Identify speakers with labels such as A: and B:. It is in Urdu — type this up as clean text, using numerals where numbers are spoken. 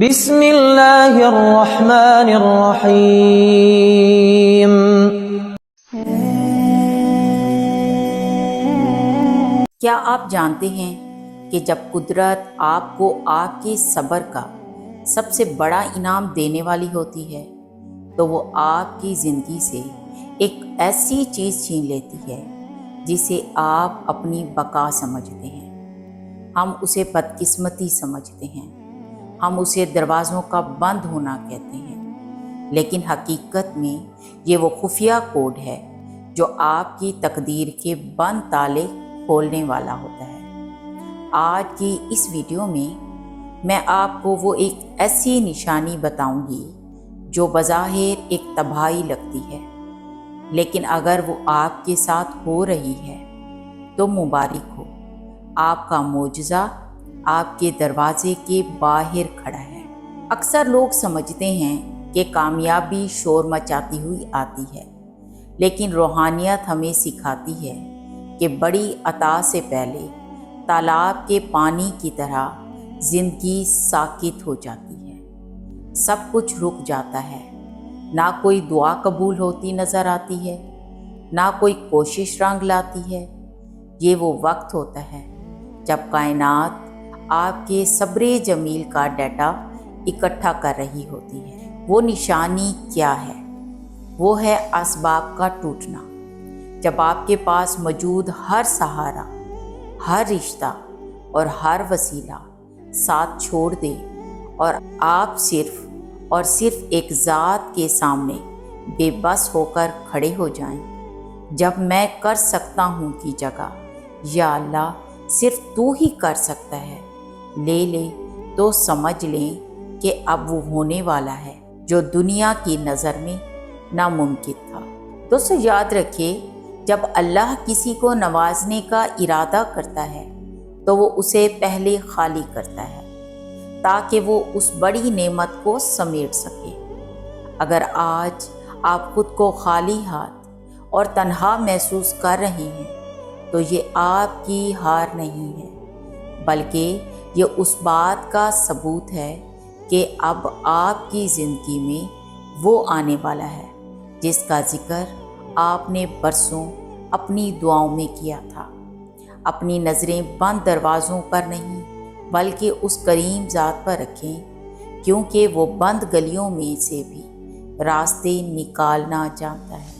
A: بسم اللہ الرحمن الرحیم۔
B: کیا آپ جانتے ہیں کہ جب قدرت آپ کو آپ کے صبر کا سب سے بڑا انعام دینے والی ہوتی ہے تو وہ آپ کی زندگی سے ایک ایسی چیز چھین لیتی ہے جسے آپ اپنی بقا سمجھتے ہیں۔ ہم اسے بدقسمتی سمجھتے ہیں، ہم اسے دروازوں کا بند ہونا کہتے ہیں، لیکن حقیقت میں یہ وہ خفیہ کوڈ ہے جو آپ کی تقدیر کے بند تالے کھولنے والا ہوتا ہے۔ آج کی اس ویڈیو میں آپ کو وہ ایک ایسی نشانی بتاؤں گی جو بظاہر ایک تباہی لگتی ہے، لیکن اگر وہ آپ کے ساتھ ہو رہی ہے تو مبارک ہو، آپ کا معجزہ آپ کے دروازے کے باہر کھڑا ہے۔ اکثر لوگ سمجھتے ہیں کہ کامیابی شور مچاتی ہوئی آتی ہے، لیکن روحانیت ہمیں سکھاتی ہے کہ بڑی عطا سے پہلے تالاب کے پانی کی طرح زندگی ساکت ہو جاتی ہے، سب کچھ رک جاتا ہے، نہ کوئی دعا قبول ہوتی نظر آتی ہے، نہ کوئی کوشش رنگ لاتی ہے۔ یہ وہ وقت ہوتا ہے جب کائنات آپ کے صبر جمیل کا ڈیٹا اکٹھا کر رہی ہوتی ہے۔ وہ نشانی کیا ہے؟ وہ ہے اسباب کا ٹوٹنا۔ جب آپ کے پاس موجود ہر سہارا، ہر رشتہ اور ہر وسیلہ ساتھ چھوڑ دے اور آپ صرف اور صرف ایک ذات کے سامنے بے بس ہو کر کھڑے ہو جائیں۔ جب میں کر سکتا ہوں کی جگہ یا اللہ صرف تو ہی کر سکتا ہے لے لے تو سمجھ لیں کہ اب وہ ہونے والا ہے جو دنیا کی نظر میں ناممکن تھا۔ دوستو یاد رکھیے، جب اللہ کسی کو نوازنے کا ارادہ کرتا ہے تو وہ اسے پہلے خالی کرتا ہے تاکہ وہ اس بڑی نعمت کو سمیٹ سکے۔ اگر آج آپ خود کو خالی ہاتھ اور تنہا محسوس کر رہے ہیں تو یہ آپ کی ہار نہیں ہے، بلکہ یہ اس بات کا ثبوت ہے کہ اب آپ کی زندگی میں وہ آنے والا ہے جس کا ذکر آپ نے برسوں اپنی دعاؤں میں کیا تھا۔ اپنی نظریں بند دروازوں پر نہیں بلکہ اس کریم ذات پر رکھیں، کیونکہ وہ بند گلیوں میں سے بھی راستے نکالنا جانتا ہے۔